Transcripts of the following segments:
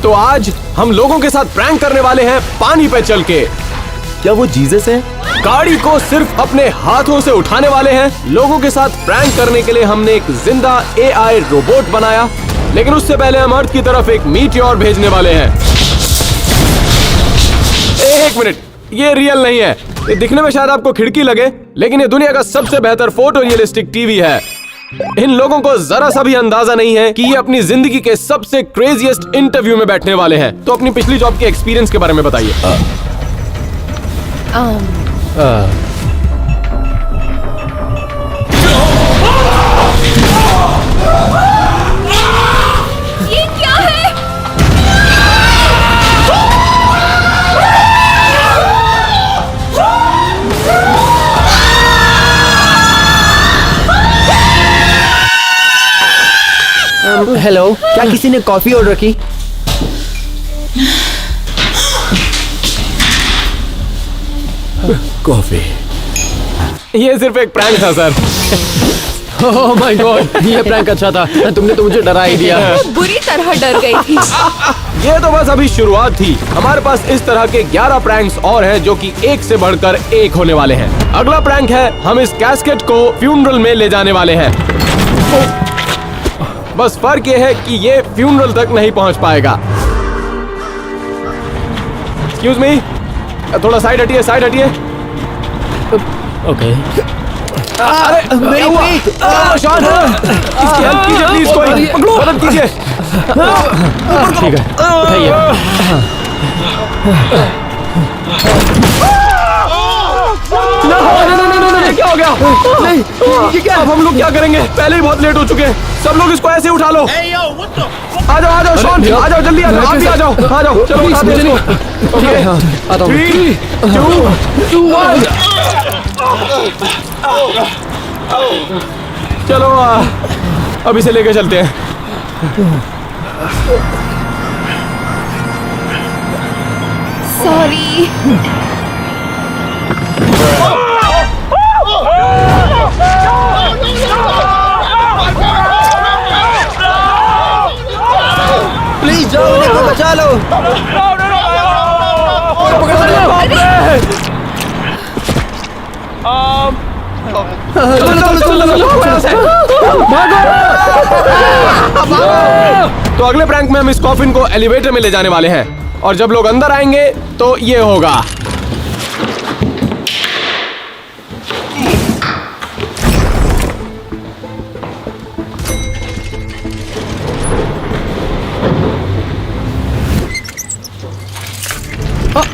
तो आज हम लोगों के साथ प्रैंक करने वाले हैं पानी पे चल के। क्या वो जीसस है? गाड़ी को सिर्फ अपने हाथों से उठाने वाले हैं। लोगों के साथ प्रैंक करने के लिए हमने एक जिंदा AI रोबोट बनाया, लेकिन उससे पहले हम अर्थ की तरफ एक मीटियोर भेजने वाले हैं। एक मिनट, ये रियल नहीं है। ये दिखने में शायद आपको खिड़की लगे, लेकिन ये दुनिया का सबसे बेहतर फोटो रियलिस्टिक टीवी है। इन लोगों को जरा सा भी अंदाजा नहीं है कि ये अपनी जिंदगी के सबसे क्रेजीएस्ट इंटरव्यू में बैठने वाले हैं। तो अपनी पिछली जॉब के एक्सपीरियंस के बारे में बताइए। ये क्या है? हेलो, क्या किसी ने कॉफी ऑर्डर की? कॉफी। ये सिर्फ एक प्रैंक था सर। ओह माय गॉड, ये प्रैंक अच्छा था। तुमने तो मुझे डरा ही दिया। बुरी तरह डर गई थी। ये तो बस अभी शुरुआत थी। हमारे पास इस तरह के 11 प्रैंक्स और हैं जो कि एक से बढ़कर एक होने वाले हैं। अगला प्रैंक है, हम इस कैस्केट को फ्यूनरल में ले जाने वाले हैं। बस फर्क ये है कि ये फ्यूनरल तक नहीं पहुंच पाएगा। एक्सक्यूज मी, थोड़ा साइड हटिए, साइड हटिए। ओके। अरे मेरी हुआ। शॉट है। इसकी हेल्प कीजिए प्लीज, कोई मदद कीजिए। ठीक है, उठाइए। नहीं, क्या हो गया? नहीं, ये क्या? अब हम लोग क्या करेंगे? पहले ही बहुत लेट हो चुके हैं। सब लोग इसको ऐसे उठा लो। आ जाओ शॉन, आ जाओ जल्दी, आ जाओ, आप भी आ जाओ, आ जाओ। चलो उठा दो इसको। ओके, 3, 2, 1। चलो अब इसे लेके चलते हैं। सॉरी। प्लीज जाओ, उन्हें को बचा लो। तो अगले प्रैंक में हम इस कॉफिन को एलिवेटर में ले जाने वाले हैं, और जब लोग अंदर आएंगे तो ये होगा।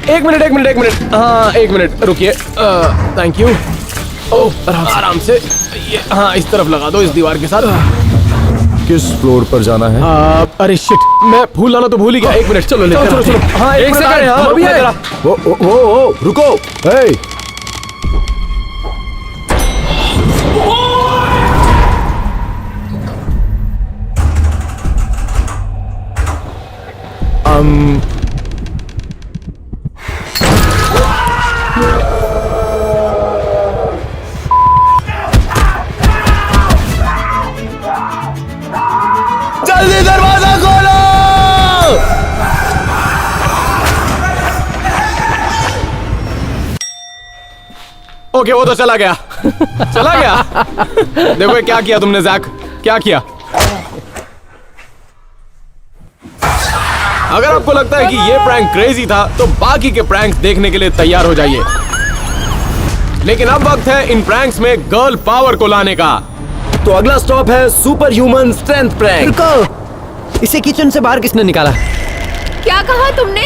एक मिनट। हाँ, एक मिनट रुकिए। Thank you. ओह, आराम से। ये हाँ, इस तरफ लगा दो, इस दीवार के साथ। किस फ्लोर पर जाना है? अरे शिट, मैं फूल लाना तो भूल ही गया। एक मिनट, चलो चलो। हाँ, एक सेकंड। हाँ, अभी है। वो रुको। हे, जल्दी दरवाजा खोलो। ओके, वो तो चला गया। देखो ये क्या किया तुमने जैक, क्या किया? अगर आपको लगता है कि ये प्रैंक क्रेजी था, तो बाकी के प्रैंक्स देखने के लिए तैयार हो जाइए। लेकिन अब वक्त है इन प्रैंक्स में गर्ल पावर को लाने का। तो अगला स्टॉप है सुपर ह्यूमन स्ट्रेंथ प्रैंक। रुको, इसे किचन से बाहर किसने निकाला? क्या कहा तुमने?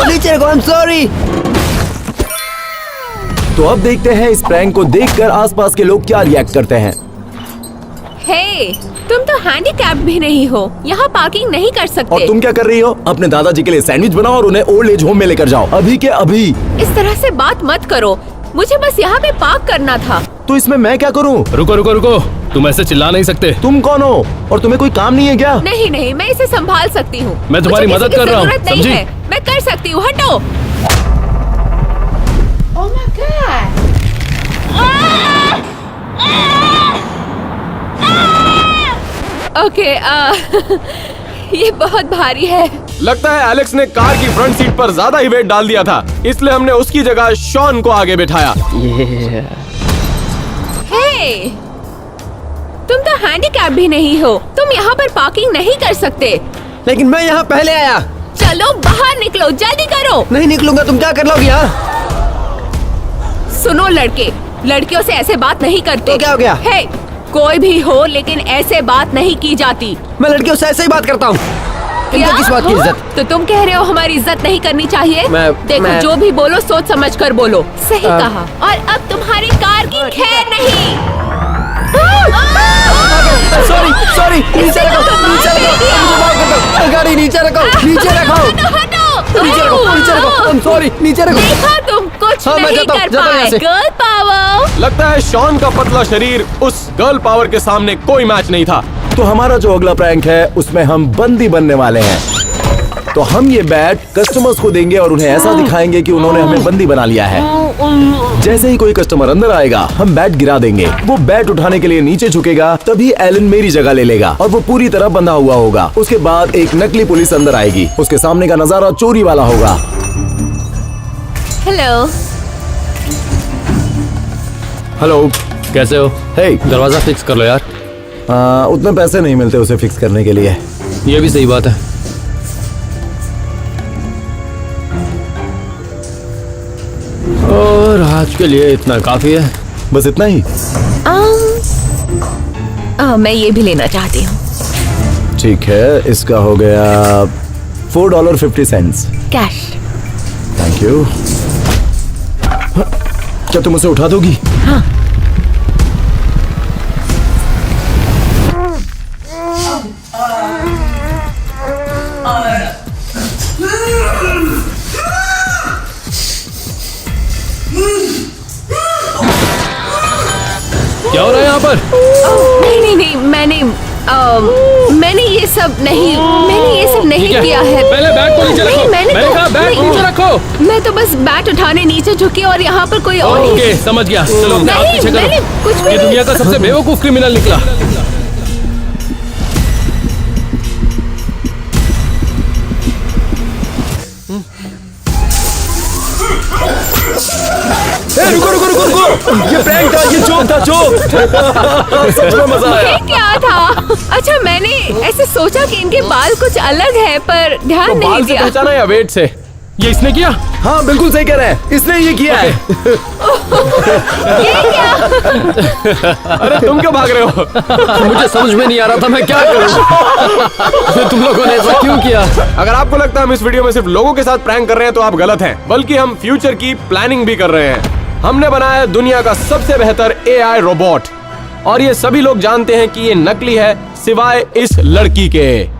नीचे रखो, आई एम सॉरी। तो अब देखते हैं इस प्रैंक को देखकर आसपास के लोग क्या रिएक्ट करते हैं। हे, तुम तो हैंडीकैप्ड भी नहीं हो, यहाँ पार्किंग नहीं कर सकते। और तुम क्या कर रही हो? अपने दादाजी के लिए सैंडविच बनाओ और उन्हें ओल्ड एज होम में लेकर जाओ, अभी के अभी। इस तरह से बात मत करो, मुझे बस यहाँ पे पार्क करना था। तो इसमें मैं क्या करूँ? रुको, तुम ऐसे चिल्ला नहीं सकते। तुम कौन हो और तुम्हें कोई काम नहीं है क्या? नहीं, मैं इसे संभाल सकती हूँ। मैं तुम्हारी मदद कर रहा हूँ, समझी? मैं कर सकती हूँ, हटो। Oh my God! ओके ये बहुत भारी है। लगता है एलेक्स ने कार की फ्रंट सीट पर ज्यादा ही वेट डाल दिया था, इसलिए हमने उसकी जगह शॉन को आगे बिठाया। हे, तुम तो हैंडीकैप भी नहीं हो, तुम यहाँ पर पार्किंग नहीं कर सकते। लेकिन मैं यहाँ पहले आया। चलो बाहर निकलो, जल्दी करो। नहीं निकलूंगा, तुम क्या कर लोगे यहाँ? सुनो लड़के, लड़कियों से ऐसे बात नहीं करते। तो क्या हो गया? हे, कोई भी हो लेकिन ऐसे बात नहीं की जाती। मैं लड़कियों से ऐसे ही बात करता हूँ। इनको किस बात की हाँ? इज्जत? तो तुम कह रहे हो हमारी इज्जत नहीं करनी चाहिए? देखो जो भी बोलो सोच समझ कर बोलो। सही कहा। और अब तुम्हारी कार की खैर नहीं। सॉरी सॉरी, नीचे रखो, नीचे रखो, गाड़ी नीचे रखो, नीचे रखो, नीचे रखो, नीचे रखो, सॉरी नीचे रखो। देखा तुम कुछ हाँ, मैं नहीं जाता हूँ, कर जाता हूँ यहाँ पाए। से। Girl power. लगता है शॉन का पतला शरीर उस गर्ल पावर के सामने कोई मैच नहीं था। तो हमारा जो अगला प्रैंक है उसमें हम बंदी बनने वाले हैं। तो हम ये बैट कस्टमर्स को देंगे और उन्हें ऐसा दिखाएंगे कि उन्होंने हमें बंदी बना लिया है। जैसे ही कोई कस्टमर अंदर आएगा हम बैट गिरा देंगे, वो बैट उठाने के लिए नीचे झुकेगा, तभी एलन मेरी जगह ले लेगा और वो पूरी तरह बंधा हुआ होगा। उसके बाद एक नकली पुलिस अंदर आएगी, उसके सामने का नजारा चोरी वाला होगा। हेलो। हेलो, कैसे हो? हे, दरवाजा फिक्स कर लो यार। उतने पैसे नहीं मिलते उसे फिक्स करने के लिए। ये भी सही बात है। और आज के लिए इतना काफी है। बस इतना ही? मैं ये भी लेना चाहती हूँ। ठीक है, इसका हो गया $4.50। कैश। Thank you. क्या तुम उसे उठा दोगी? हाँ। क्या हो रहा है यहाँ पर? नहीं नहीं नहीं, मैंने ये सब नहीं किया है। पहले बैट को नीचे रखो। नहीं, मैंने कहा बैट नहीं, नीचे रखो। मैं तो बस बैट उठाने नीचे झुकी और यहाँ पर कोई और ही। ओके, समझ गया। चलो अपने हाथ नहीं, पीछे मैंने करो। कुछ भी ये नहीं। दुनिया का सबसे बेवकूफ क्रिमिनल निकला। रुको रुको रुको रुको, ये प्रैंक था, ये जोक था, जोक। सच में मजा आया। ये क्या था? अच्छा, मैंने ऐसे सोचा कि इनके बाल कुछ अलग है पर ध्यान तो नहीं बाल से दिया। पहचाना या वेट से? ये इसने किया? हाँ बिल्कुल सही कह रहे हैं, इसने ये किया है। ये क्या? अरे तुम क्यों भाग रहे हो? मुझे समझ में नहीं आ रहा था मैं क्या करूं। तुम लोगों ने ऐसा क्यों किया? अगर आपको लगता है हम इस वीडियो में सिर्फ लोगों के साथ प्रैंक कर रहे हैं तो आप गलत हैं, बल्कि हम फ्यूचर की प्लानिंग भी कर रहे हैं। हमने बनाया दुनिया का सबसे बेहतर AI रोबोट और ये सभी लोग जानते हैं कि ये नकली है सिवाय इस लड़की के।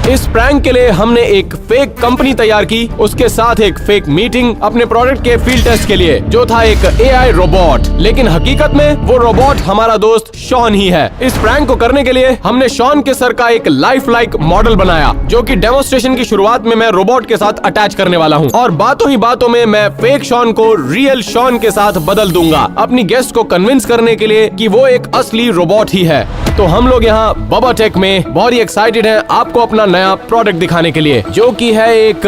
इस प्रैंक के लिए हमने एक फेक कंपनी तैयार की, उसके साथ एक फेक मीटिंग अपने प्रोडक्ट के फील्ड टेस्ट के लिए, जो था एक AI रोबोट। लेकिन हकीकत में वो रोबोट हमारा दोस्त शॉन ही है। इस प्रैंक को करने के लिए हमने शॉन के सर का एक लाइफ लाइक मॉडल बनाया, जो कि डेमोन्स्ट्रेशन की शुरुआत में मैं रोबोट के साथ अटैच करने वाला हूँ और बातों ही बातों में मैं फेक शॉन को रियल शॉन के साथ बदल दूंगा, अपनी गेस्ट को कन्विंस करने के लिए कि वो एक असली रोबोट ही है। तो हम लोग यहाँ बबा टेक में बहुत ही एक्साइटेड हैं आपको अपना नया प्रोडक्ट दिखाने के लिए, जो कि है एक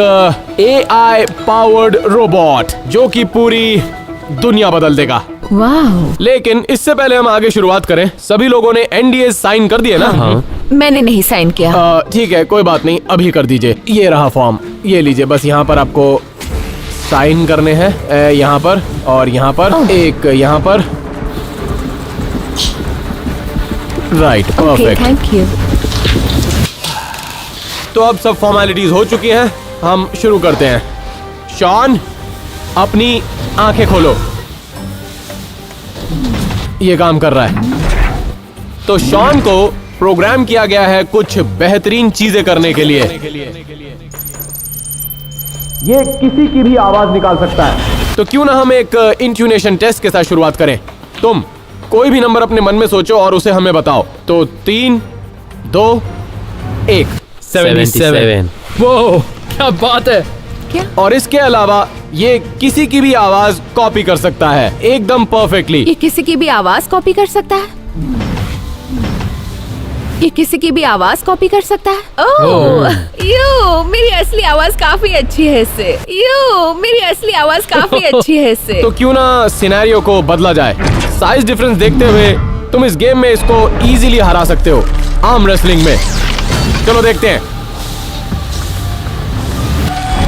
AI पावर्ड रोबोट जो कि पूरी दुनिया बदल देगा। वाह। लेकिन इससे पहले हम आगे शुरुआत करें, सभी लोगों ने NDA साइन कर दिए ना? हाँ। मैंने नहीं साइन किया। ठीक है, कोई बात नहीं, अभी कर दीजिए। ये रहा फॉर्म, ये लीजिए। बस यहाँ पर आपको साइन करने हैं, यहाँ पर और यहाँ पर, एक यहाँ पर। Right, perfect. Thank you. तो अब सब फॉर्मेलिटीज हो चुकी हैं, हम शुरू करते हैं। शॉन, अपनी आंखें खोलो। ये काम कर रहा है। तो शॉन को प्रोग्राम किया गया है कुछ बेहतरीन चीजें करने के लिए। ये किसी की भी आवाज निकाल सकता है। तो क्यों ना हम एक इंट्यूनेशन टेस्ट के साथ शुरुआत करें। तुम कोई भी नंबर अपने मन में सोचो और उसे हमें बताओ। तो 3, 2, 1। 77। वो क्या बात है। क्या? और इसके अलावा ये किसी की भी आवाज कॉपी कर सकता है एकदम परफेक्टली। ये किसी की भी आवाज कॉपी कर सकता है? ये किसी की भी आवाज कॉपी कर सकता है? ओह, यू, मेरी असली आवाज काफी अच्छी है इससे। यू, मेरी असली आवाज काफी अच्छी है इससे। तो क्यों ना सिनेरियो को बदला जाए। साइज डिफरेंस देखते हुए तुम इस गेम में इसको इजीली हरा सकते हो, आर्म रेसलिंग में। चलो देखते हैं।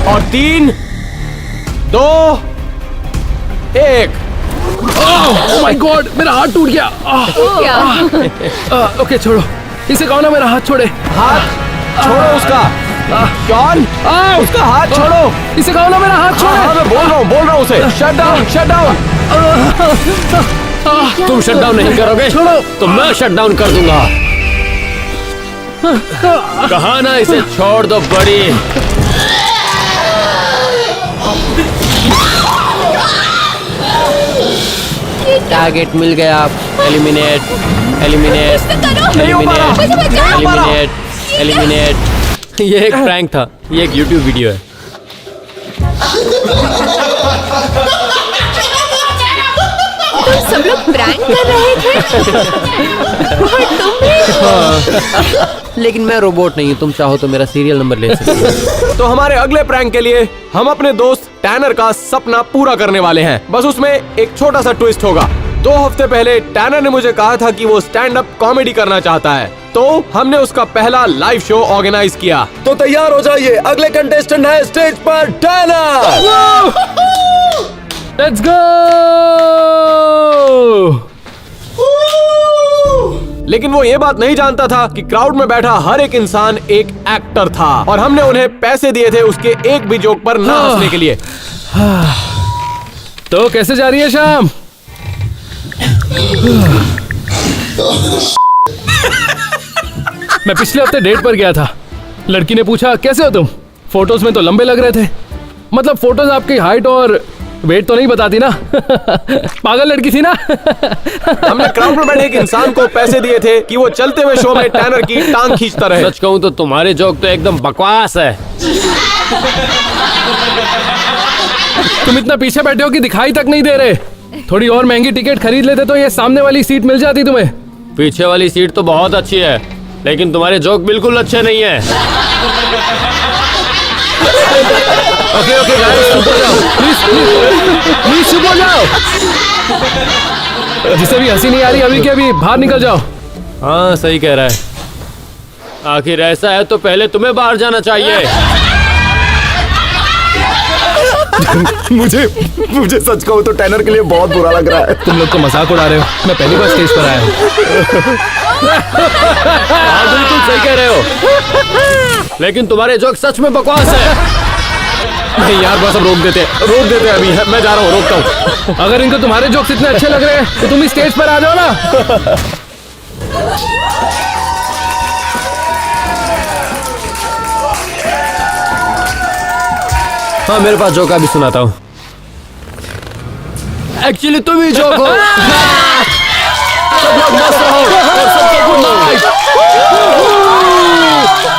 और 3, 2, 1। ओह माय गॉड, मेरा हाथ टूट गया। क्या? ओके छोड़ो, इसे कहो ना मेरा हाथ छोड़े। हाथ छोड़ो उसका। कौन? उसका हाथ छोड़ो। इसे कहो ना मेरा हाथ छोड़े। हाँ, मैं बोल रहा हूँ उसे। Shut down, shut down. तुम शट डाउन नहीं करोगे तो मैं शट डाउन कर दूंगा। कहा ना इसे छोड़ दो बड़ी। टारगेट मिल गया। Eliminate, eliminate, eliminate, eliminate, eliminate. ये एक प्रैंक था, ये एक YouTube वीडियो है। तुम सब लोग प्रैंक कर रहे थे और तुम भी? लेकिन मैं रोबोट नहीं हूँ, तुम चाहो तो मेरा सीरियल नंबर ले सकते हो। तो हमारे अगले प्रैंक के लिए हम अपने दोस्त टैनर का सपना पूरा करने वाले हैं। बस उसमें एक छोटा सा ट्विस्ट होगा। 2 हफ्ते पहले टैनर ने मुझे कहा था कि वो स्टैंड अप कॉमेडी करना चाहता है, तो हमने उसका पहला लाइव शो ऑर्गेनाइज किया। तो तैयार हो जाइए, अगले कंटेस्टेंट है स्टेज पर टैनर। Let's go. लेकिन वो ये बात नहीं जानता था कि क्राउड में बैठा हर एक इंसान एक एक्टर था और हमने उन्हें पैसे दिए थे उसके एक भी जोक पर ना हंसने के लिए। तो कैसे जा रही है शाम? मैं पिछले हफ्ते डेट पर गया था। लड़की ने पूछा कैसे हो तुम? फोटोज में तो लंबे लग रहे थे। मतलब फोटोज आपकी हाइट और वेट तो नहीं बताती ना। पागल लड़की थी ना। हमने क्राउड में बैठे एक इंसान को पैसे दिए थे कि वो चलते हुए शो में टैनर की टांग खींचता रहे। सच कहूँ तो तुम्हारे जोक तो एकदम बकवास है। तुम इतना पीछे बैठे हो कि दिखाई तक नहीं दे रहे। थोड़ी और महंगी टिकट खरीद लेते तो ये सामने वाली सीट मिल जाती तुम्हें। पीछे वाली सीट तो बहुत अच्छी है, लेकिन तुम्हारे जोक बिल्कुल अच्छे नहीं है। ओके ओके गाइस, चुप हो जाओ प्लीज चुप हो जाओ। जिसे भी हंसी नहीं आ रही अभी के अभी बाहर निकल जाओ। हाँ सही कह रहा है। आखिर ऐसा है तो पहले तुम्हें बाहर जाना चाहिए। मुझे सच कहूँ तो टैनर के लिए बहुत बुरा लग रहा है। तुम लोग तो मजाक उड़ा रहे हो। मैं पहली बार स्टेज पर आया हूँ। हाँ बिल्कुल सही कह रहे हो, लेकिन तुम्हारे जोक सच में बकवास है। नहीं यार, बस अब रोक देते अभी। मैं जा रहा हूँ, रोकता हूँ। अगर इनको तुम्हारे जोक्स इतने अच्छे लग रहे हैं तो तुम इस स्टेज पर आ जाओ ना। हाँ मेरे पास जोक अभी सुनाता हूँ। एक्चुअली तुम ही जोक हो। सब लोग मस्त रहो और सबको गुड नाइट।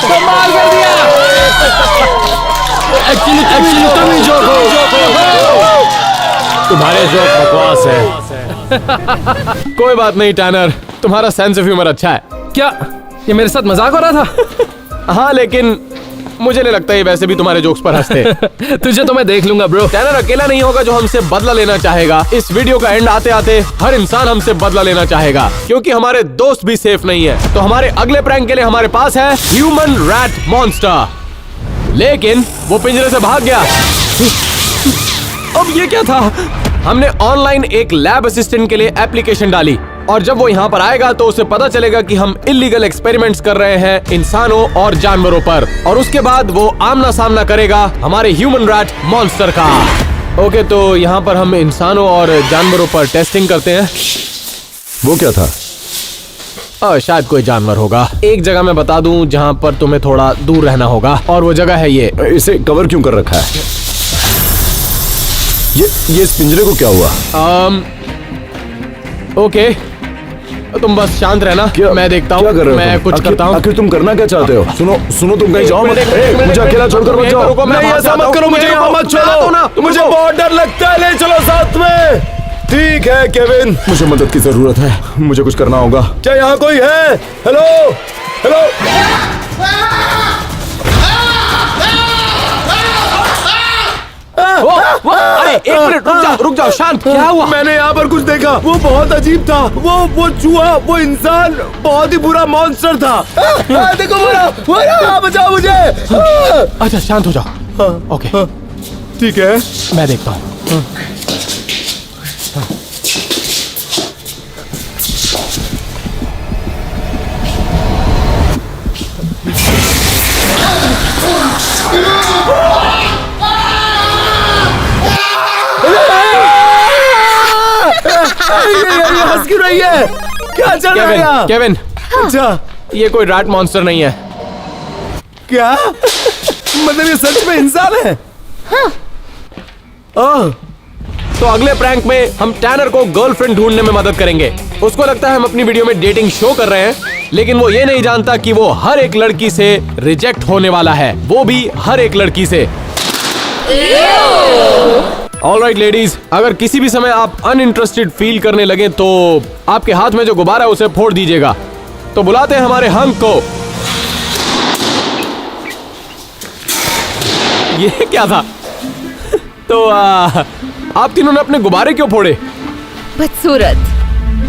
कमाल कर दिया। एक्चुअली तुम ही जोक हो। तुम्हारे जोक बकवास है। कोई बात नहीं टैनर, तुम्हारा सेंस ऑफ ह्यूमर अच्छा है। क्या ये मेरे साथ मजाक हो रहा था? हाँ, लेकिन मुझे नहीं लगता ये वैसे भी तुम्हारे जोक्स पर हंसते। तुझे तो मैं देख लूंगा ब्रो। टैनर अकेला नहीं होगा जो हमसे बदला लेना चाहेगा। इस वीडियो का एंड आते आते हर इंसान हमसे बदला लेना चाहेगा, क्योंकि हमारे दोस्त भी सेफ नहीं है। तो हमारे अगले प्रैंक के लिए हमारे पास है ह्यूमन रैट मॉन्स्टर। लेकिन वो पिंजरे से भाग गया। अब ये क्या था? हमने ऑनलाइन एक लैब असिस्टेंट के लिए एप्लीकेशन डाली और जब वो यहाँ पर आएगा तो उसे पता चलेगा कि हम इलीगल एक्सपेरिमेंट्स कर रहे हैं इंसानों और जानवरों पर, और उसके बाद वो आमना सामना करेगा हमारे ह्यूमन रैट मॉन्स्टर का। ओके, तो यहाँ पर हम इंसानों और जानवरों पर टेस्टिंग करते हैं। वो क्या था? शायद कोई जानवर होगा। एक जगह मैं बता दूं जहाँ पर तुम्हें थोड़ा दूर रहना होगा, और वो जगह है ये। इसे कवर क्यों कर रखा है? ये इस पिंजरे को क्या हुआ? ओके, तुम बस शांत रहना। मैं देखता हूँ, मैं कुछ करता हूँ। आखिर तुम करना क्या चाहते हो? सुनो तुम कहीं जाओ मत। मुझे अकेला छोड़कर मत जाओ। नहीं, ऐसा मत करो, मुझे यहाँ मत छोड़ो। मुझे बहुत डर लगता है। ले चलो साथ में। ठीक है केविन, मुझे मदद की जरूरत है, मुझे कुछ करना होगा। क्या यहाँ कोई है? Hello hello. अरे एक मिनट रुक जाओ शांत, क्या हुआ? मैंने यहाँ पर कुछ देखा, वो बहुत अजीब था। वो चूहा, वो इंसान बहुत ही बुरा मॉन्स्टर था। देखो बुरा, बचाओ मुझे। अच्छा शांत हो जाओ। ओके ठीक है, मैं देखता हूँ। ये हंस क्यों रही है? क्या चल रहा है यहाँ? केविन, अच्छा, ये कोई रैट मॉन्स्टर नहीं है। क्या मतलब ये सच में इंसान है? हाँ। तो अगले प्रैंक में हम टैनर को गर्लफ्रेंड ढूंढने में मदद करेंगे। उसको लगता है हम अपनी वीडियो में डेटिंग शो कर रहे हैं, लेकिन वो ये नहीं जानता कि वो हर एक लड़की से रिजेक्ट होने वाला है, वो भी हर एक लड़की से। ऑलराइट लेडीज, अगर किसी भी समय आप अनइंटरेस्टेड फील करने लगे तो आपके हाथ में जो गुब्बारा है उसे फोड़ दीजिएगा। तो बुलाते हैं हमारे हंक को। ये क्या था? तो आप तीनों ने अपने गुब्बारे क्यों फोड़े? बदसूरत,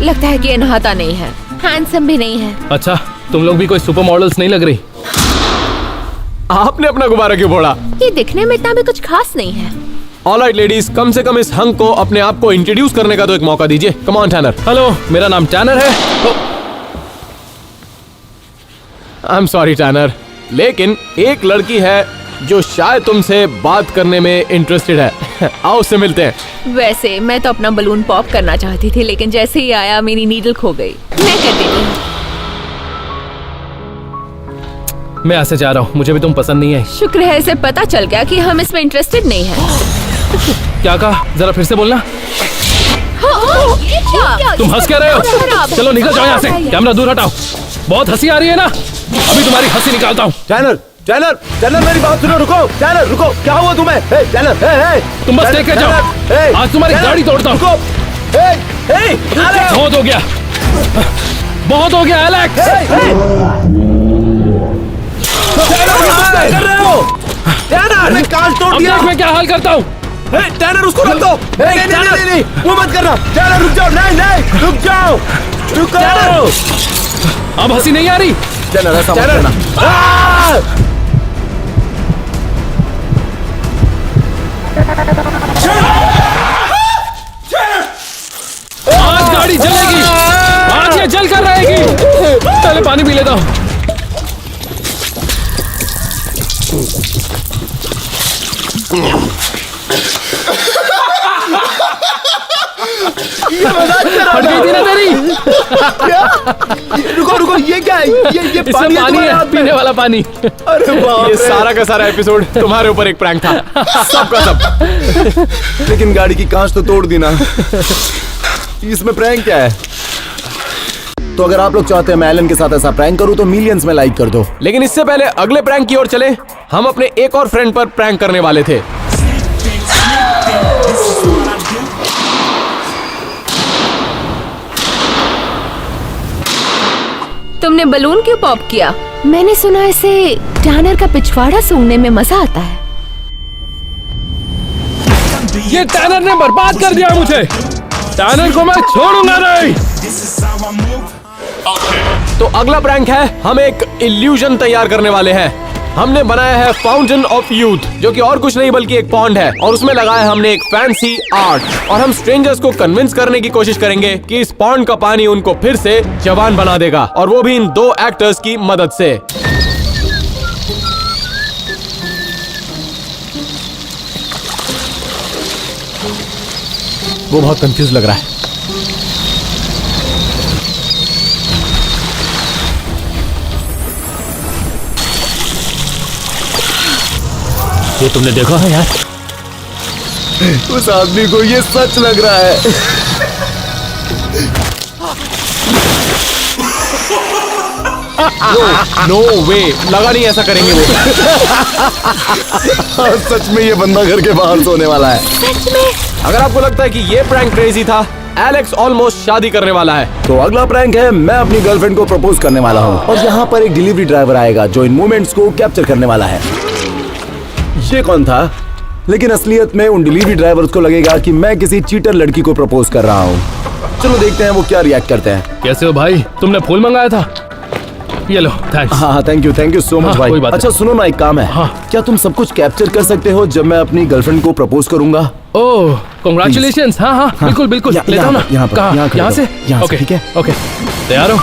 लगता है कि ये नहाता नहीं है, हैंडसम भी नहीं है। अच्छा, तुम लोग भी कोई सुपर मॉडल्स नहीं लग रही। आपने अपना गुब्बारा क्यों फोड़ा? ये दिखने में इतना भी कुछ खास नहीं है। ऑलराइट लेडीज, कम से कम इस हंक को अपने आप को इंट्रोड्यूस करने का तो एक मौका दीजिए। Come on tenor. हेलो, मेरा नाम टैनर है। आई एम सॉरी टैनर, लेकिन एक लड़की है जो शायद तुमसे बात करने में इंटरेस्टेड है। आओ उससे मिलते हैं। वैसे मैं तो अपना बलून पॉप करना चाहती थी, लेकिन जैसे ही आया मेरी नीडल खो गई। मैं कर देती हूँ। मैं ऐसे जा रहा हूँ, मुझे भी तुम पसंद नहीं है। शुक्र है इसे पता चल गया कि हम इसमें इंटरेस्टेड नहीं है। क्या कहा? जरा फिर से बोलना। तुम हंस क्या रहे हो? चलो निकल जाओ यहाँ से, कैमरा दूर हटाओ। बहुत हंसी आ रही है ना, अभी तुम्हारी हंसी निकालता हूँ। टैनर टैनर टैनर, मेरी बात सुनो। रुको टैनर, रुको। क्या हुआ तुम्हें? टैनर, तुम बस देख के जाओ, आज तुम्हारी गाड़ी तोड़ता हूँ। बहुत हो गया, बहुत हो गया एलेक्स। कर रहे हो? टैनर, कांच तोड़ अब दिया। देख मैं क्या हाल करता हूँ। टैनर, उसको रख दो। नहीं, वो मत करना। टैनर रुक जाओ। नहीं, रुक जाओ, रुको। अब हंसी नहीं आ रही। टैनर, ऐसा मत करना। आज गाड़ी जलेगी, आज ये जल कर रहेगी। पहले पानी पी लेता हूँ। हट गई थी ना तेरी। रुको, ये क्या है? ये इसमें पानी है, पीने वाला पानी। अरे बाप ये रे। सारा का सारा एपिसोड तुम्हारे ऊपर एक प्रैंक था, सबका सब। लेकिन गाड़ी की कांच तो तोड़ दी ना। इसमें प्रैंक क्या है? तो अगर आप लोग चाहते हैं मैं एलन के साथ ऐसा प्रैंक करूं तो मिलियंस में लाइक कर दो। लेकिन इससे पहले अगले प्रैंक की ओर चले। हम अपने एक और फ्रेंड पर प्रैंक करने वाले थे। तुमने बलून क्यों पॉप किया? मैंने सुना इसे टैनर का पिछवाड़ा सूंघने में मजा आता है। ये टैनर ने बर्बाद कर दिया मुझे। टैनर को मैं छोड़ूंगा नहीं। तो अगला प्रैंक है, हम एक इल्यूजन तैयार करने वाले हैं। हमने बनाया है फाउंटेन ऑफ यूथ, जो कि और कुछ नहीं बल्कि एक पॉन्ड है, और उसमें लगाया हमने एक फैंसी आर्ट। और हम स्ट्रेंजर्स को कन्विंस करने की कोशिश करेंगे कि इस पॉन्ड का पानी उनको फिर से जवान बना देगा, और वो भी इन दो एक्टर्स की मदद से। वो बहुत कंफ्यूज लग रहा है। ये तुमने देखा है यार? उस आदमी को ये सच लग रहा है। नो वे, लगा नहीं ऐसा करेंगे वो। सच में ये बंदा घर के बाहर सोने वाला है। सच में अगर आपको लगता है कि ये प्रैंक क्रेजी था, एलेक्स ऑलमोस्ट शादी करने वाला है। तो अगला प्रैंक है, मैं अपनी गर्लफ्रेंड को प्रपोज करने वाला हूँ और यहाँ पर एक डिलीवरी ड्राइवर आएगा जो इन मोमेंट्स को कैप्चर करने वाला है। ये कौन था? लेकिन असलियत में उन डिलीवरी ड्राइवर्स को लगेगा कि मैं किसी चीटर लड़की को प्रपोज कर रहा हूँ। चलो देखते हैं वो क्या रिएक्ट करते हैं। कैसे हो भाई? तुमने फूल मंगाया था, ये लो थैंक्स। हाँ थैंक यू सो मच हाँ, भाई। कोई बात अच्छा सुनो ना, एक काम है। हाँ। क्या तुम सब कुछ कैप्चर कर सकते हो जब मैं अपनी गर्लफ्रेंड को प्रपोज करूंगा? ओह कांग्रेचुलेशंस। हाँ हाँ बिल्कुल बिल्कुल, लेता हूँ ना। यहाँ पर, कहाँ? यहाँ कर यहाँ दो। से? यहाँ से, ओके ठीक है? ओके, तैयार हो?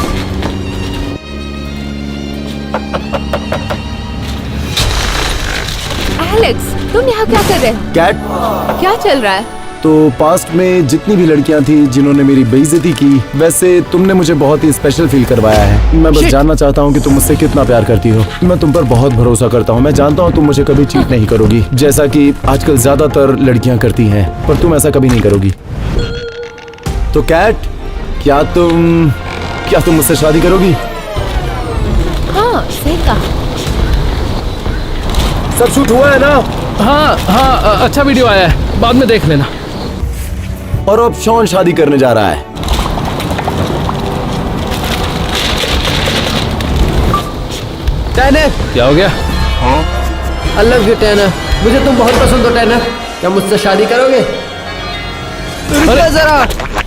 एलेक्स, तुम यहाँ क्या कर रहे हो? कैट, क्या चल रहा है? तो पास्ट में जितनी भी लड़कियां थी जिन्होंने मेरी बेइज्जती की, वैसे तुमने मुझे बहुत ही स्पेशल फील करवाया है। मैं बस जानना चाहता हूँ कि तुम मुझसे कितना प्यार करती हो। मैं तुम पर बहुत भरोसा करता हूँ। मैं जानता हूँ तुम मुझे कभी चीट नहीं करोगी, जैसा कि आजकल ज्यादातर लड़कियां करती हैं, पर तुम ऐसा कभी नहीं करोगी। तो कैट, क्या तुम मुझसे शादी करोगी? हाँ, सही कहा। सब शूट हुआ है ना? हाँ हाँ, अच्छा वीडियो आया है, बाद में देख लेना। और अब शॉन शादी करने जा रहा है। टैनर, क्या हो गया? आई लव यू टैनर, मुझे तुम बहुत पसंद हो टैनर। क्या मुझसे शादी करोगे? रुको जरा,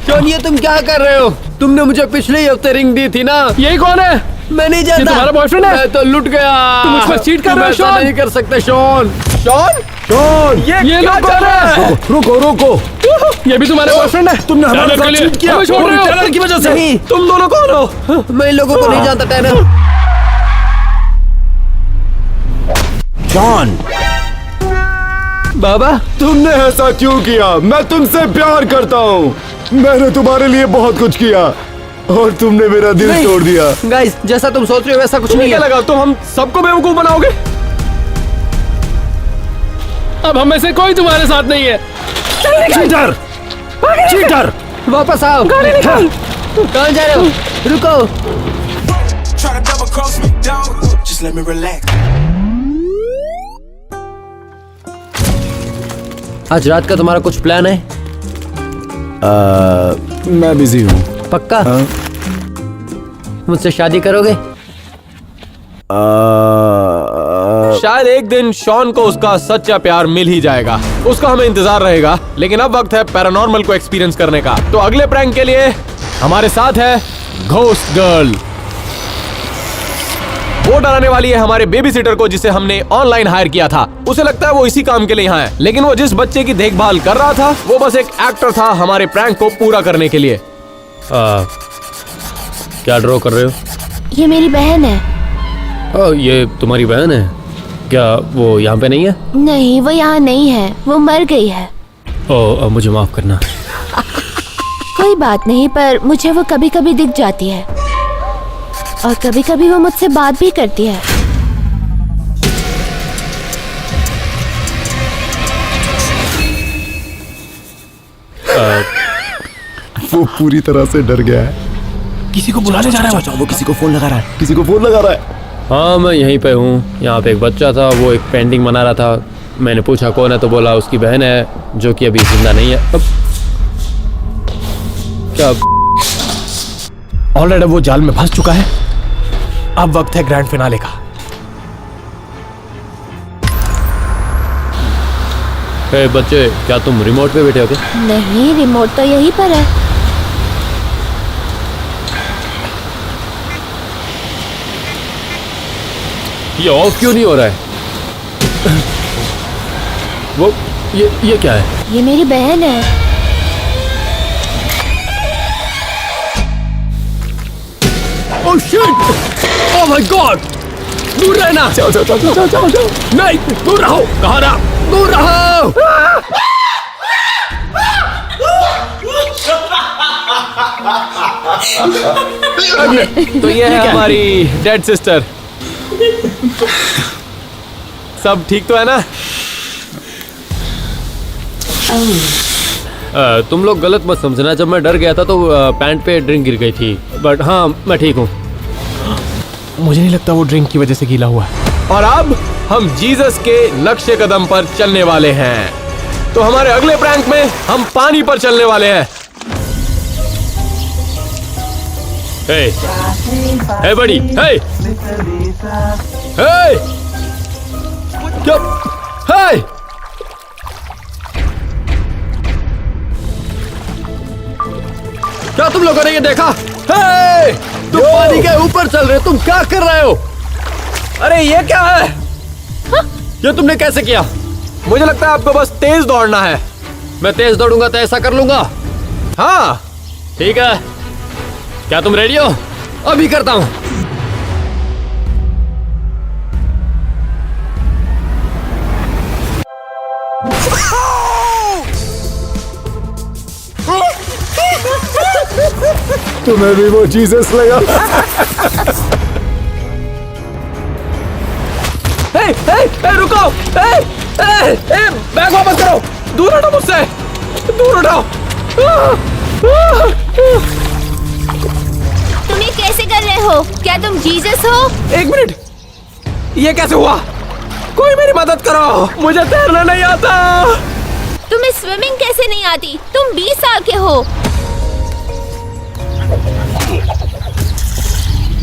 शॉन ये तुम क्या कर रहे हो? तुमने मुझे पिछले ही हफ्ते रिंग दी थी ना। यही कौन है? मैं नहीं जानता। ये तुम्हारा बॉयफ्रेंड है? मैं तो लुट गया। तुम मुझ पर चीट कर रहे हो, तुम ऐसा शॉन? नहीं कर सकते शॉन। शॉन, शॉन, ये लोग कौन है? रुको। ये भी तुम्हारे बॉयफ्रेंड है? तुमने हमारे टैनर साथ के लिए चीट किया। हमें छोड़ रहे हो? टैनर की वजह से। नहीं, तुम दोनों कौन हो? मैं इन लोगों को नहीं जानता टैनर। शॉन, बाबा, तुमने ऐसा क्यों किया? मैं तुमसे प्यार करता हूँ। मैंने तुम्हारे लिए बहुत कुछ किया और तुमने मेरा दिल नहीं। तोड़ दिया। गाइस, जैसा तुम सोच रहे हो वैसा कुछ तुम्हें नहीं क्या है। लगा तुम हम सबको बेवकूफ बनाओगे? अब हम में से कोई तुम्हारे साथ नहीं है। चीटर! वापस आओ। कहाँ जा रहे हो? रुको। Try to double cross me, dog. Just let me relax. आज रात का तुम्हारा कुछ प्लान है? मैं बिजी हूँ। पक्का? हाँ। मुझसे शादी करोगे? शायद एक दिन शॉन को उसका सच्चा प्यार मिल ही जाएगा। उसका हमें इंतजार रहेगा, लेकिन अब वक्त है पैरानॉर्मल को एक्सपीरियंस करने का। तो अगले प्रैंक के लिए हमारे साथ है घोस्ट गर्ल। वो डराने वाली है हमारे बेबी सिटर को, जिसे हमने ऑनलाइन हायर किया था। उसे लगता है वो इसी काम के लिए यहाँ है, लेकिन वो जिस बच्चे की देखभाल कर रहा था वो बस एक एक्टर था हमारे प्रैंक को पूरा करने के लिए। क्या ड्रॉ कर रहे हो? ये मेरी बहन है। ये तुम्हारी बहन है? क्या वो यहाँ पे नहीं है? नहीं, वो यहाँ नहीं है, वो मर गई है। मुझे माफ करना। कोई बात नहीं, पर मुझे वो कभी कभी दिख जाती है और कभी कभी वो मुझसे बात भी करती है। वो पूरी तरह से डर गया है। किसी को बुलाने जा रहा है? वो किसी को फोन लगा रहा है। हाँ मैं यहीं पे हूँ। यहाँ पे एक बच्चा था, वो एक पेंटिंग बना रहा था। मैंने पूछा कौन है, तो बोला उसकी बहन है जो कि अभी जिंदा नहीं है। अब क्या? ऑलरेडी वो जाल में फंस चुका है। अब वक्त है ग्रैंड फिनाले का। बच्चे, क्या तुम रिमोट पे बैठे हो क्या? नहीं, रिमोट तो यहीं पर है। ये ऑफ क्यों नहीं हो रहा है? वो ये क्या है? ये मेरी बहन है। Oh shit! Oh my God! दूर रहना! जाओ। नहीं, दूर रहो! कहाँ रहा? दूर रहो! तो ये है हमारी डेड सिस्टर। सब ठीक तो है ना? तुम लोग गलत मत समझना। जब मैं डर गया था तो पैंट पे ड्रिंक गिर गई थी, बट हाँ मैं ठीक हूँ। मुझे नहीं लगता वो ड्रिंक की वजह से गीला हुआ है। और अब हम जीसस के नक्शे कदम पर चलने वाले हैं। तो हमारे अगले प्रैंक में हम पानी पर चलने वाले हैं। हे बड़ी, हे क्या? हे! क्या तुम लोगों ने ये देखा? हे! तुम पानी के ऊपर चल रहे हो, तुम क्या कर रहे हो? अरे ये क्या है? ये तुमने कैसे किया? मुझे लगता है आपको बस तेज दौड़ना है। मैं तेज दौड़ूंगा तो ऐसा कर लूंगा। हाँ, ठीक है, क्या तुम रेडी हो? अभी करता हूं। तुम्हें भी वो जीसस लगा। रुको, बैग वापस करो, दूर हटो मुझसे, दूर हटो। तुम ये कैसे कर रहे हो? क्या तुम जीसस हो? एक मिनट, ये कैसे हुआ? कोई मेरी मदद करो, मुझे तैरना नहीं आता। तुम्हें स्विमिंग कैसे नहीं आती? तुम 20 साल के हो।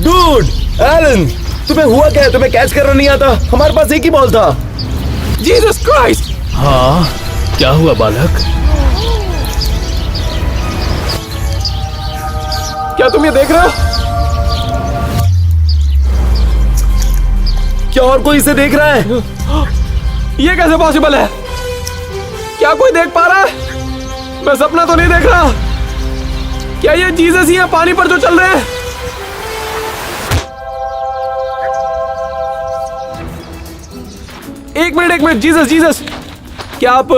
डूड, एलन, तुम्हें हुआ क्या है? तुम्हें कैच करना नहीं आता? हमारे पास एक ही बॉल था। Jesus Christ! हाँ, क्या हुआ बालक? क्या तुम ये देख रहे हो? क्या और कोई इसे देख रहा है? ये कैसे पॉसिबल है? क्या कोई देख पा रहा है? मैं सपना तो नहीं देख रहा। क्या ये जीसस ही है पानी पर जो चल रहे हैं? एक मिनट, जीसस, जीसस, क्या आप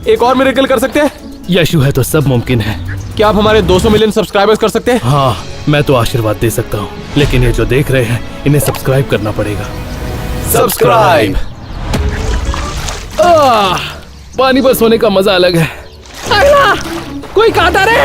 एक और मिरेकल कर सकते हैं? यीशु है तो सब मुमकिन है। क्या आप हमारे 200 मिलियन सब्सक्राइबर्स कर सकते हैं? हाँ, मैं तो आशीर्वाद दे सकता हूँ, लेकिन ये जो देख रहे हैं इन्हें सब्सक्राइब करना पड़ेगा। सब्सक्राइब। पानी पर सोने का मजा अलग है। अगला, कोई काटा रे?